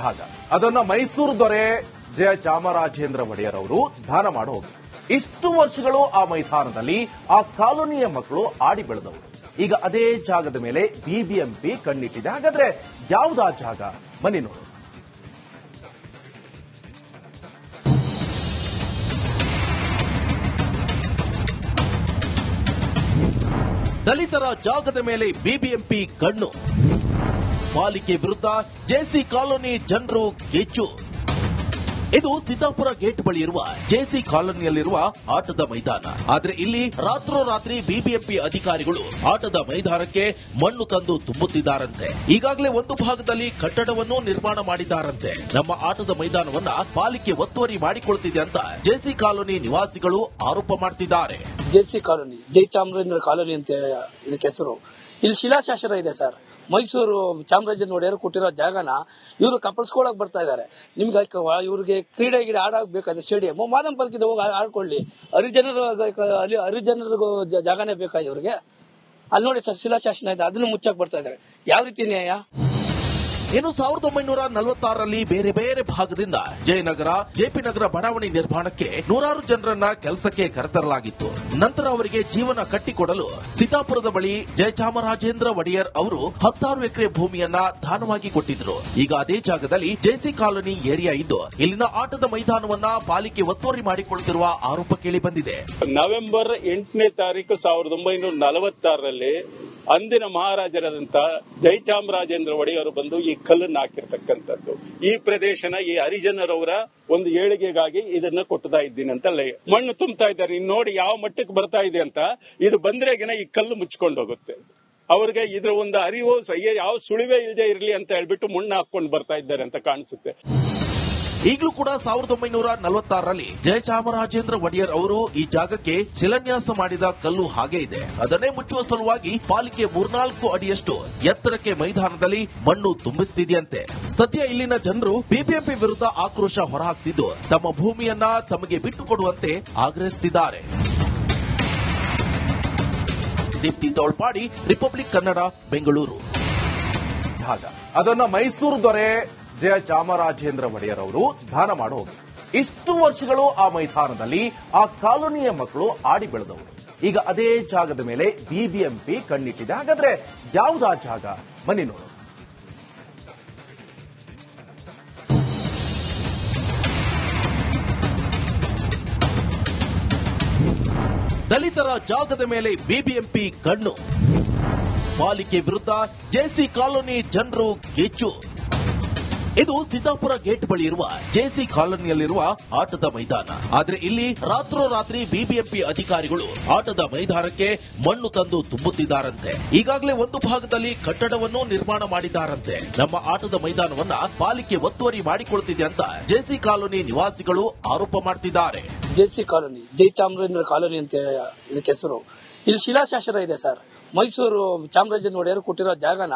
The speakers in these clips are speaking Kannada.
ಜಾಗ ಅದನ್ನ ಮೈಸೂರು ದೊರೆ ಜಯ ಚಾಮರಾಜೇಂದ್ರ ಒಡೆಯರ್ ಅವರು ದಾನ ಮಾಡೋದು. ಇಷ್ಟು ವರ್ಷಗಳು ಆ ಮೈದಾನದಲ್ಲಿ ಆ ಕಾಲೋನಿಯ ಮಕ್ಕಳು ಆಡಿ ಬೆಳೆದವರು. ಈಗ ಅದೇ ಜಾಗದ ಮೇಲೆ ಬಿಬಿಎಂಪಿ ಕಣ್ಣಿಟ್ಟಿದೆ. ಹಾಗಾದ್ರೆ ಯಾವುದಾ ಜಾಗ? ಬನ್ನಿ ನೋಡು. ದಲಿತರ ಜಾಗದ ಮೇಲೆ ಬಿಬಿಎಂಪಿ ಕಣ್ಣು. ಪಾಲಿಕೆ ವಿರುದ್ಧ ಜೆಸಿ ಕಾಲೋನಿ ಜನರು ಗೆಚ್ಚು. ಇದು ಸಿದ್ದಾಪುರ ಗೇಟ್ ಬಳಿ ಇರುವ ಜೆಸಿ ಕಾಲೋನಿಯಲ್ಲಿರುವ ಆಟದ ಮೈದಾನ. ಆದ್ರೆ ಇಲ್ಲಿ ರಾತ್ರೋರಾತ್ರಿ ಬಿಬಿಎಂಪಿ ಅಧಿಕಾರಿಗಳು ಆಟದ ಮೈದಾನಕ್ಕೆ ಮಣ್ಣು ತಂದು ತುಂಬುತ್ತಿದ್ದಾರಂತೆ. ಈಗಾಗಲೇ ಒಂದು ಭಾಗದಲ್ಲಿ ಕಟ್ಟಡವನ್ನು ನಿರ್ಮಾಣ ಮಾಡಿದ್ದಾರಂತೆ. ನಮ್ಮ ಆಟದ ಮೈದಾನವನ್ನ ಪಾಲಿಕೆ ಒತ್ತುವರಿ ಮಾಡಿಕೊಳ್ತಿದೆ ಅಂತ ಜೆಸಿ ಕಾಲೋನಿ ನಿವಾಸಿಗಳು ಆರೋಪ ಮಾಡ್ತಿದ್ದಾರೆ. ಜೆಸಿ ಕಾಲೋನಿ, ಜೈ ಚಾಮರಾಜೇಂದ್ರ ಕಾಲೋನಿ ಅಂತ ಇದಕ್ಕೆ ಹೆಸರು. ಇಲ್ಲಿ ಶಿಲಾಶಾಸನ ಇದೆ ಸರ್. ಮೈಸೂರು ಚಾಮರಾಜೇಂದ್ರ ಒಡೆಯರು ಕೊಟ್ಟಿರೋ ಜಾಗನ ಇವರು ಕಪಲ್ಸ್ಕೊಳಕ್ ಬರ್ತಾ ಇದ್ದಾರೆ. ನಿಮ್ಗೆ ಇವ್ರಿಗೆ ಕ್ರೀಡೆ ಗಿಡ ಆಡಬೇಕಾದ್ರೆ ಸ್ಟೇಡಿಯಂ ಮಾದಂ ಪಾರ್ಕಿಂದ ಹೋಗಿ ಆಡ್ಕೊಳ್ಳಿ. ಹರಿಜನರಿಗೂ ಜಾಗನೇ ಬೇಕಾ ಇವ್ರಿಗೆ? ಅಲ್ಲಿ ನೋಡಿ ಸರ್, ಶಿಲಾಶಾಸನ ಇದೆ, ಅದನ್ನು ಮುಚ್ಚಕ್ ಬರ್ತಾ ಇದ್ದಾರೆ. ಯಾವ ರೀತಿ ನ್ಯಾಯ? ಇನ್ನು 1946ರಲ್ಲಿ ಬೇರೆ ಬೇರೆ ಭಾಗದಿಂದ ಜಯನಗರ, ಜೆಪಿ ನಗರ ಬಡಾವಣೆ ನಿರ್ಮಾಣಕ್ಕೆ ನೂರಾರು ಜನರನ್ನ ಕೆಲಸಕ್ಕೆ ಕರೆತರಲಾಗಿತ್ತು. ನಂತರ ಅವರಿಗೆ ಜೀವನ ಕಟ್ಟಿಕೊಡಲು ಸಿದ್ದಾಪುರದ ಬಳಿ ಜಯಚಾಮರಾಜೇಂದ್ರ ಒಡೆಯರ್ ಅವರು 16 ಎಕರೆ ಭೂಮಿಯನ್ನ ದಾನವಾಗಿ ಕೊಟ್ಟಿದ್ರು. ಈಗ ಅದೇ ಜಾಗದಲ್ಲಿ ಜೆಸಿ ಕಾಲೋನಿ ಏರಿಯಾ ಇದ್ದು ಇಲ್ಲಿನ ಆಟದ ಮೈದಾನವನ್ನ ಪಾಲಿಕೆ ಒತ್ತುವರಿ ಮಾಡಿಕೊಳ್ಳುತ್ತಿರುವ ಆರೋಪ ಕೇಳಿ ಬಂದಿದೆ. ನವೆಂಬರ್ 8ನೇ ತಾರೀಕು 1946ರಲ್ಲಿ ಅಂದಿನ ಮಹಾರಾಜರಾದಂತ ಜಯಚಾಮರಾಜೇಂದ್ರ ಒಡೆಯರು ಬಂದು ಈ ಕಲ್ಲನ್ನು ಹಾಕಿರ್ತಕ್ಕಂಥದ್ದು. ಈ ಪ್ರದೇಶನ ಈ ಹರಿಜನರವರ ಒಂದು ಏಳಿಗೆಗಾಗಿ ಇದನ್ನ ಕೊಡ್ತಾ ಇದ್ದೀನಿ ಅಂತ ಮಣ್ಣು ತುಂಬ್ತಾ ಇದ್ದಾರೆ. ಇನ್ನು ನೋಡಿ ಯಾವ ಮಟ್ಟಕ್ಕೆ ಬರ್ತಾ ಇದೆ ಅಂತ. ಇದು ಬಂದ್ರೆಗಿನ ಈ ಕಲ್ಲು ಮುಚ್ಕೊಂಡು ಹೋಗುತ್ತೆ. ಅವ್ರಿಗೆ ಇದ್ರ ಒಂದು ಅರಿವು ಯಾವ ಸುಳಿವೇ ಇಲ್ಲದೆ ಇರಲಿ ಅಂತ ಹೇಳ್ಬಿಟ್ಟು ಮಣ್ಣು ಹಾಕೊಂಡು ಬರ್ತಾ ಇದ್ದಾರೆ ಅಂತ ಕಾಣಿಸುತ್ತೆ. ಈಗಲೂ ಕೂಡ 1946ರಲ್ಲಿ ಜಯಚಾಮರಾಜೇಂದ್ರ ಒಡೆಯರ್ ಅವರು ಈ ಜಾಗಕ್ಕೆ ಶಿಲಾನ್ಯಾಸ ಮಾಡಿದ ಕಲ್ಲು ಹಾಗೆ ಇದೆ. ಅದನ್ನೇ ಮುಚ್ಚುವ ಸಲುವಾಗಿ ಪಾಲಿಕೆ 3-4 ಅಡಿಯಷ್ಟು ಎತ್ತರಕ್ಕೆ ಮೈದಾನದಲ್ಲಿ ಮಣ್ಣು ತುಂಬಿಸುತ್ತಿದೆಯಂತೆ. ಸದ್ಯ ಇಲ್ಲಿನ ಜನರು ಬಿಬಿಎಂಪಿ ವಿರುದ್ಧ ಆಕ್ರೋಶ ಹೊರಹಾಕ್ತಿದ್ದು ತಮ್ಮ ಭೂಮಿಯನ್ನ ತಮಗೆ ಬಿಟ್ಟುಕೊಡುವಂತೆ ಆಗ್ರಹಿಸುತ್ತಿದ್ದಾರೆ. ದೀಪ್ತಿ ತೋಳ್ಪಾಡಿ, ರಿಪಬ್ಲಿಕ್ ಕನ್ನಡ, ಬೆಂಗಳೂರು. ಜಾಗ ಅದನ್ನ ಮೈಸೂರು ದೊರೆ ಜಯ ಚಾಮರಾಜೇಂದ್ರ ಒಡೆಯರ್ ಅವರು ದಾನ ಮಾಡೋದು. ಇಷ್ಟು ವರ್ಷಗಳು ಆ ಮೈದಾನದಲ್ಲಿ ಆ ಕಾಲೋನಿಯ ಮಕ್ಕಳು ಆಡಿ ಬೆಳೆದವರು. ಈಗ ಅದೇ ಜಾಗದ ಮೇಲೆ ಬಿಬಿಎಂಪಿ ಕಣ್ಣಿಟ್ಟಿದೆ. ಹಾಗಾದ್ರೆ ಯಾವುದಾ ಜಾಗ? ಬನ್ನಿ ನೋಡು. ದಲಿತರ ಜಾಗದ ಮೇಲೆ ಬಿಬಿಎಂಪಿ ಕಣ್ಣು. ಪಾಲಿಕೆ ವಿರುದ್ಧ ಜೆಸಿ ಕಾಲೋನಿ ಜನರು ಗೆಚ್ಚು. ಇದು ಸಿದ್ದಾಪುರ ಗೇಟ್ ಬಳಿ ಇರುವ ಜೆಸಿ ಕಾಲೋನಿಯಲ್ಲಿರುವ ಆಟದ ಮೈದಾನ. ಆದ್ರೆ ಇಲ್ಲಿ ರಾತ್ರೋರಾತ್ರಿ ಬಿಬಿಎಂಪಿ ಅಧಿಕಾರಿಗಳು ಆಟದ ಮೈದಾನಕ್ಕೆ ಮಣ್ಣು ತಂದು ತುಂಬುತ್ತಿದ್ದಾರಂತೆ. ಈಗಾಗಲೇ ಒಂದು ಭಾಗದಲ್ಲಿ ಕಟ್ಟಡವನ್ನು ನಿರ್ಮಾಣ ಮಾಡಿದ್ದಾರಂತೆ. ನಮ್ಮ ಆಟದ ಮೈದಾನವನ್ನ ಪಾಲಿಕೆ ಒತ್ತುವರಿ ಮಾಡಿಕೊಳ್ತಿದೆ ಅಂತ ಜೆಸಿ ಕಾಲೋನಿ ನಿವಾಸಿಗಳು ಆರೋಪ ಮಾಡ್ತಿದ್ದಾರೆ. ಜೆಸಿ ಕಾಲೋನಿ, ಜೈ ಚಾಮರಾಜೇಂದ್ರ ಕಾಲೋನಿ ಅಂತ ಇದಕ್ಕೆ ಹೆಸರು. ಇಲ್ಲಿ ಶಿಲಾಶಾಸನ ಇದೆ ಸರ್. ಮೈಸೂರು ಚಾಮರಾಜೇಂದ್ರ ಒಡೆಯರು ಕೊಟ್ಟಿರೋ ಜಾಗನ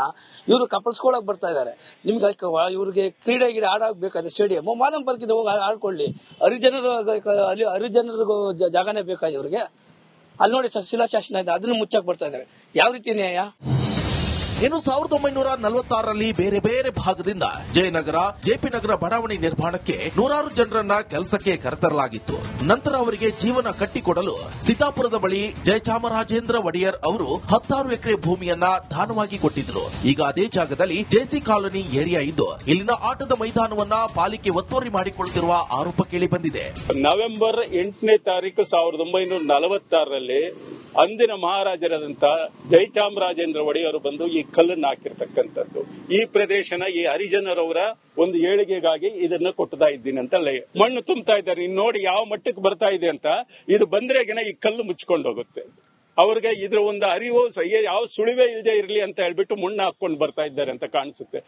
ಇವರು ಕಪಲ್ಸ್ಕೊಳಕ್ ಬರ್ತಾ ಇದ್ದಾರೆ. ನಿಮ್ಗೆ ಇವ್ರಿಗೆ ಕ್ರೀಡೆ ಗಿಡ ಆಡಬೇಕಾದ್ರೆ ಸ್ಟೇಡಿಯಂ ಮಾದಂ ಪಾರ್ಕಿಂದ ಹೋಗಿ ಆಡ್ಕೊಳ್ಳಿ. ಹರಿಜನರಿಗೂ ಜಾಗನೇ ಬೇಕಾ ಇವ್ರಿಗೆ? ಅಲ್ಲಿ ನೋಡಿ ಸರ್, ಶಿಲಾಶಾಸನ ಇದೆ, ಅದನ್ನು ಮುಚ್ಚಕ್ ಬರ್ತಾ ಇದ್ದಾರೆ. ಯಾವ ರೀತಿ ನ್ಯಾಯ? ಇನ್ನು 1946ರಲ್ಲಿ ಬೇರೆ ಬೇರೆ ಭಾಗದಿಂದ ಜಯನಗರ, ಜೆಪಿ ನಗರ ಬಡಾವಣೆ ನಿರ್ಮಾಣಕ್ಕೆ ನೂರಾರು ಜನರನ್ನ ಕೆಲಸಕ್ಕೆ ಕರೆತರಲಾಗಿತ್ತು. ನಂತರ ಅವರಿಗೆ ಜೀವನ ಕಟ್ಟಿಕೊಡಲು ಸಿದ್ದಾಪುರದ ಬಳಿ ಜಯಚಾಮರಾಜೇಂದ್ರ ಒಡೆಯರ್ ಅವರು 16 ಎಕರೆ ಭೂಮಿಯನ್ನ ದಾನವಾಗಿ ಕೊಟ್ಟಿದ್ರು. ಈಗ ಅದೇ ಜಾಗದಲ್ಲಿ ಜೆಸಿ ಕಾಲೋನಿ ಏರಿಯಾ ಇದ್ದು ಇಲ್ಲಿನ ಆಟದ ಮೈದಾನವನ್ನ ಪಾಲಿಕೆ ಒತ್ತುವರಿ ಮಾಡಿಕೊಳ್ಳುತ್ತಿರುವ ಆರೋಪ ಕೇಳಿ ಬಂದಿದೆ. ನವೆಂಬರ್ 8ನೇ ತಾರೀಕು 1946ರಲ್ಲಿ ಅಂದಿನ ಮಹಾರಾಜರಾದಂತ ಜಯಚಾಮರಾಜೇಂದ್ರ ಒಡೆಯರು ಬಂದು ಈ ಕಲ್ಲನ್ನು ಹಾಕಿರ್ತಕ್ಕಂಥದ್ದು. ಈ ಪ್ರದೇಶನ ಈ ಹರಿಜನರವರ ಒಂದು ಏಳಿಗೆಗಾಗಿ ಇದನ್ನ ಕೊಡ್ತಾ ಇದ್ದೀನಿ ಅಂತ ಮಣ್ಣು ತುಂಬ್ತಾ ಇದ್ದಾರೆ. ಇನ್ನು ನೋಡಿ ಯಾವ ಮಟ್ಟಕ್ಕೆ ಬರ್ತಾ ಇದೆ ಅಂತ. ಇದು ಬಂದ್ರೆಗಿನ ಈ ಕಲ್ಲು ಮುಚ್ಕೊಂಡು ಹೋಗುತ್ತೆ. ಅವ್ರಿಗೆ ಇದ್ರ ಒಂದು ಅರಿವು ಯಾವ ಸುಳಿವೇ ಇಲ್ಲದೆ ಇರಲಿ ಅಂತ ಹೇಳ್ಬಿಟ್ಟು ಮಣ್ಣು ಹಾಕೊಂಡು ಬರ್ತಾ ಇದ್ದಾರೆ ಅಂತ ಕಾಣಿಸುತ್ತೆ.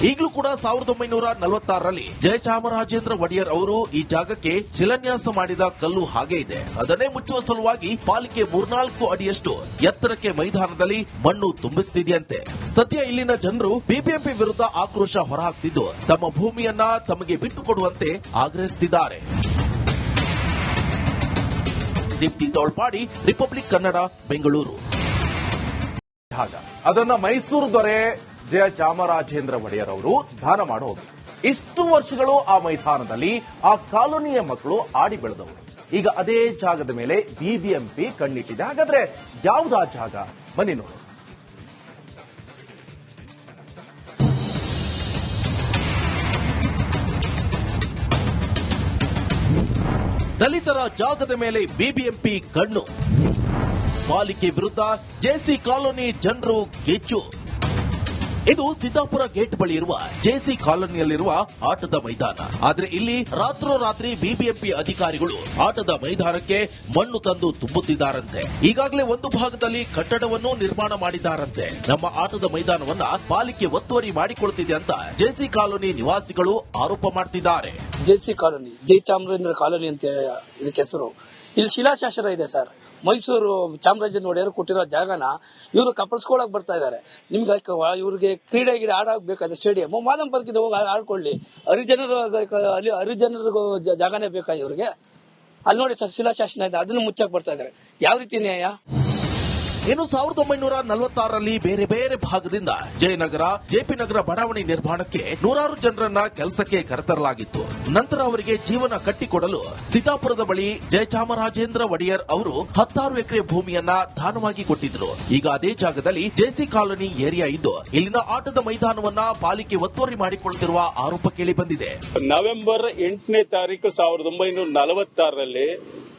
ಈಗಲೂ ಕೂಡ 1946ರಲ್ಲಿ ಜಯಚಾಮರಾಜೇಂದ್ರ ಒಡೆಯರ್ ಅವರು ಈ ಜಾಗಕ್ಕೆ ಶಿಲಾನ್ಯಾಸ ಮಾಡಿದ ಕಲ್ಲು ಹಾಗೆ ಇದೆ. ಅದನ್ನೇ ಮುಚ್ಚುವ ಸಲುವಾಗಿ ಪಾಲಿಕೆ 3-4 ಅಡಿಯಷ್ಟು ಎತ್ತರಕ್ಕೆ ಮೈದಾನದಲ್ಲಿ ಮಣ್ಣು ತುಂಬಿಸುತ್ತಿದೆಯಂತೆ. ಸದ್ಯ ಇಲ್ಲಿನ ಜನರು ಬಿಬಿಎಂಪಿ ವಿರುದ್ಧ ಆಕ್ರೋಶ ಹೊರಹಾಕ್ತಿದ್ದು ತಮ್ಮ ಭೂಮಿಯನ್ನ ತಮಗೆ ಬಿಟ್ಟುಕೊಡುವಂತೆ ಆಗ್ರಹಿಸುತ್ತಿದ್ದಾರೆ. ದೀಪ್ತಿ ತೋಳ್ಪಾಡಿ, ರಿಪಬ್ಲಿಕ್ ಕನ್ನಡ, ಬೆಂಗಳೂರು. ಅದನ್ನ ಮೈಸೂರು ದೊರೆ ಜಯ ಚಾಮರಾಜೇಂದ್ರ ಒಡೆಯರ್ ಅವರು ದಾನ ಮಾಡೋದು. ಇಷ್ಟು ವರ್ಷಗಳು ಆ ಮೈದಾನದಲ್ಲಿ ಆ ಕಾಲೋನಿಯ ಮಕ್ಕಳು ಆಡಿ ಬೆಳೆದವರು. ಈಗ ಅದೇ ಜಾಗದ ಮೇಲೆ ಬಿಬಿಎಂಪಿ ಕಣ್ಣಿಟ್ಟಿದೆ. ಹಾಗಾದ್ರೆ ಯಾವುದಾ ಜಾಗ? ಬನ್ನಿ ನೋಡಿ. ದಲಿತರ ಜಾಗದ ಮೇಲೆ ಬಿಬಿಎಂಪಿ ಕಣ್ಣು. ಪಾಲಿಕೆ ವಿರುದ್ಧ ಜೆಸಿ ಕಾಲೋನಿ ಜನರು ಕಿಚ್ಚು. ಇದು ಸಿದ್ದಾಪುರ ಗೇಟ್ ಬಳಿ ಇರುವ ಜೆಸಿ ಕಾಲೋನಿಯಲ್ಲಿರುವ ಆಟದ ಮೈದಾನ. ಆದ್ರೆ ಇಲ್ಲಿ ರಾತ್ರೋರಾತ್ರಿ ಬಿಬಿಎಂಪಿ ಅಧಿಕಾರಿಗಳು ಆಟದ ಮೈದಾನಕ್ಕೆ ಮಣ್ಣು ತಂದು ತುಂಬುತ್ತಿದ್ದಾರಂತೆ. ಈಗಾಗಲೇ ಒಂದು ಭಾಗದಲ್ಲಿ ಕಟ್ಟಡವನ್ನು ನಿರ್ಮಾಣ ಮಾಡಿದ್ದಾರಂತೆ. ನಮ್ಮ ಆಟದ ಮೈದಾನವನ್ನ ಪಾಲಿಕೆ ಒತ್ತುವರಿ ಮಾಡಿಕೊಳ್ಳುತ್ತಿದೆ ಅಂತ ಜೆಸಿ ಕಾಲೋನಿ ನಿವಾಸಿಗಳು ಆರೋಪ ಮಾಡ್ತಿದ್ದಾರೆ. ಜೆಸಿ ಕಾಲೋನಿ, ಜೈ ಚಾಮರಾಜೇಂದ್ರ ಕಾಲೋನಿ ಅಂತ ಇದಕ್ಕೆ ಹೆಸರು. ಇಲ್ಲಿ ಶಿಲಾಶಾಸನ ಇದೆ ಸರ್. ಮೈಸೂರು ಚಾಮರಾಜೇಂದ್ರ ಒಡೆಯರು ಕೊಟ್ಟಿರೋ ಜಾಗನ ಇವರು ಕಪಲ್ಸ್ಕೊಳಕ್ ಬರ್ತಾ ಇದ್ದಾರೆ. ನಿಮ್ಗೆ ಇವ್ರಿಗೆ ಕ್ರೀಡೆ ಆಡಕ್ ಬೇಕಾದ ಸ್ಟೇಡಿಯಂ ಮಾದಂ ಪಾರ್ಕ್ ಇದೆ, ಹೋಗಿ ಆಡ್ಕೊಳ್ಳಿ. ಹರಿಜನರಿಗೂ ಜಾಗನೇ ಬೇಕಾ ಇವ್ರಿಗೆ? ಅಲ್ಲಿ ನೋಡಿ ಸರ್, ಶಿಲಾಶಾಸನ ಇದೆ, ಅದನ್ನು ಮುಚ್ಚಕ್ ಬರ್ತಾ ಇದ್ದಾರೆ. ಯಾವ ರೀತಿ ನ್ಯಾಯ? ಇನ್ನು 1946ರಲ್ಲಿ ಬೇರೆ ಬೇರೆ ಭಾಗದಿಂದ ಜಯನಗರ, ಜೆಪಿ ನಗರ ಬಡಾವಣೆ ನಿರ್ಮಾಣಕ್ಕೆ ನೂರಾರು ಜನರನ್ನ ಕೆಲಸಕ್ಕೆ ಕರೆತರಲಾಗಿತ್ತು. ನಂತರ ಅವರಿಗೆ ಜೀವನ ಕಟ್ಟಿಕೊಡಲು ಸಿದ್ದಾಪುರದ ಬಳಿ ಜಯಚಾಮರಾಜೇಂದ್ರ ಒಡೆಯರ್ ಅವರು 16 ಎಕರೆ ಭೂಮಿಯನ್ನ ದಾನವಾಗಿ ಕೊಟ್ಟಿದ್ರು. ಈಗ ಅದೇ ಜಾಗದಲ್ಲಿ ಜೆಸಿ ಕಾಲೋನಿ ಏರಿಯಾ ಇದ್ದು ಇಲ್ಲಿನ ಆಟದ ಮೈದಾನವನ್ನ ಪಾಲಿಕೆ ಒತ್ತುವರಿ ಮಾಡಿಕೊಳ್ಳುತ್ತಿರುವ ಆರೋಪ ಕೇಳಿ ಬಂದಿದೆ. ನವೆಂಬರ್ 8ನೇ ತಾರೀಕು 1946ರಲ್ಲಿ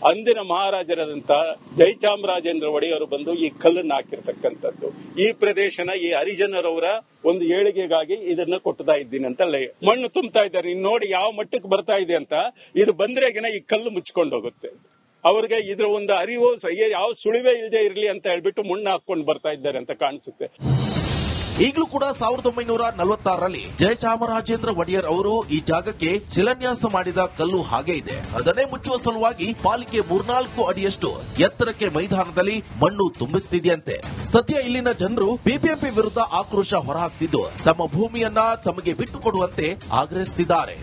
ಅಂದಿನ ಮಹಾರಾಜರಾದಂತ ಜಯಚಾಮರಾಜೇಂದ್ರ ಒಡೆಯರು ಬಂದು ಈ ಕಲ್ಲನ್ನು ಹಾಕಿರ್ತಕ್ಕಂಥದ್ದು. ಈ ಪ್ರದೇಶನ ಈ ಹರಿಜನರವರ ಒಂದು ಏಳಿಗೆಗಾಗಿ ಇದನ್ನ ಕೊಡ್ತಾ ಇದ್ದೀನಿ ಅಂತ ಮಣ್ಣು ತುಂಬ್ತಾ ಇದ್ದಾರೆ. ಇನ್ನು ನೋಡಿ ಯಾವ ಮಟ್ಟಕ್ಕೆ ಬರ್ತಾ ಇದೆ ಅಂತ. ಇದು ಬಂದ್ರೆಗಿನ ಈ ಕಲ್ಲು ಮುಚ್ಕೊಂಡು ಹೋಗುತ್ತೆ. ಅವ್ರಿಗೆ ಇದ್ರ ಒಂದು ಅರಿವು ಯಾವ ಸುಳಿವೇ ಇಲ್ಲದೆ ಇರಲಿ ಅಂತ ಹೇಳ್ಬಿಟ್ಟು ಮಣ್ಣು ಹಾಕೊಂಡು ಬರ್ತಾ ಇದ್ದಾರೆ ಅಂತ ಕಾಣಿಸುತ್ತೆ. ಈಗಲೂ ಕೂಡ 1946ರಲ್ಲಿ ಜಯಚಾಮರಾಜೇಂದ್ರ ಒಡೆಯರ್ ಅವರು ಈ ಜಾಗಕ್ಕೆ ಶಿಲಾನ್ಯಾಸ ಮಾಡಿದ ಕಲ್ಲು ಹಾಗೆ ಇದೆ. ಅದನ್ನೇ ಮುಚ್ಚುವ ಸಲುವಾಗಿ ಪಾಲಿಕೆ 3-4 ಅಡಿಯಷ್ಟು ಎತ್ತರಕ್ಕೆ ಮೈದಾನದಲ್ಲಿ ಮಣ್ಣು ತುಂಬಿಸುತ್ತಿದೆಯಂತೆ. ಸದ್ಯ ಇಲ್ಲಿನ ಜನರು ಬಿಬಿಎಂಪಿ ವಿರುದ್ಧ ಆಕ್ರೋಶ ಹೊರಹಾಕ್ತಿದ್ದು ತಮ್ಮ ಭೂಮಿಯನ್ನ ತಮಗೆ ಬಿಟ್ಟುಕೊಡುವಂತೆ ಆಗ್ರಹಿಸುತ್ತಿದ್ದಾರೆ.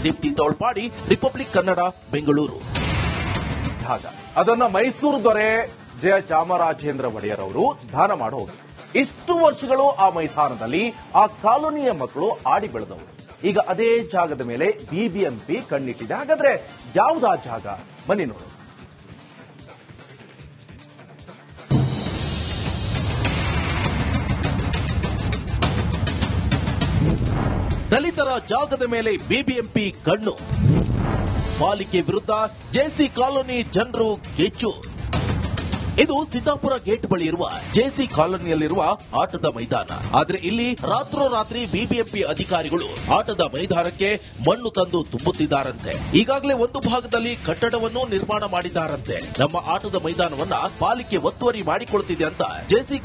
ದೀಪ್ತಿ ತೋಳ್ಪಾಡಿ, ರಿಪಬ್ಲಿಕ್ ಕನ್ನಡ, ಬೆಂಗಳೂರು. ಅದನ್ನ ಮೈಸೂರು ದೊರೆ ಜಯ ಚಾಮರಾಜೇಂದ್ರ ಒಡೆಯರ್ ಅವರು ದಾನ ಮಾಡೋದು. ಇಷ್ಟು ವರ್ಷಗಳು ಆ ಮೈದಾನದಲ್ಲಿ ಆ ಕಾಲೋನಿಯ ಮಕ್ಕಳು ಆಡಿ ಬೆಳೆದವರು. ಈಗ ಅದೇ ಜಾಗದ ಮೇಲೆ ಬಿಬಿಎಂಪಿ ಕಣ್ಣಿಟ್ಟಿದೆ. ಹಾಗಾದ್ರೆ ಯಾವುದಾ ಜಾಗ? ಬನ್ನಿ ನೋಡಿ. ದಲಿತರ ಜಾಗದ ಮೇಲೆ ಬಿಬಿಎಂಪಿ ಕಣ್ಣು. ಪಾಲಿಕೆ ವಿರುದ್ಧ ಜೆಸಿ ಕಾಲೋನಿ ಜನರು ಕಿಚ್ಚು. ಇದು ಸಿದ್ದಾಪುರ ಗೇಟ್ ಬಳಿ ಇರುವ ಜೆಸಿ ಕಾಲೋನಿಯಲ್ಲಿರುವ ಆಟದ ಮೈದಾನ. ಆದ್ರೆ ಇಲ್ಲಿ ರಾತ್ರೋರಾತ್ರಿ ಬಿಬಿಎಂಪಿ ಅಧಿಕಾರಿಗಳು ಆಟದ ಮೈದಾನಕ್ಕೆ ಮಣ್ಣು ತಂದು ತುಂಬುತ್ತಿದ್ದಾರಂತೆ. ಈಗಾಗಲೇ ಒಂದು ಭಾಗದಲ್ಲಿ ಕಟ್ಟಡವನ್ನು ನಿರ್ಮಾಣ ಮಾಡಿದ್ದಾರಂತೆ. ನಮ್ಮ ಆಟದ ಮೈದಾನವನ್ನ ಪಾಲಿಕೆ ಒತ್ತುವರಿ ಮಾಡಿಕೊಳ್ಳುತ್ತಿದೆ ಅಂತ ಜೆಸಿ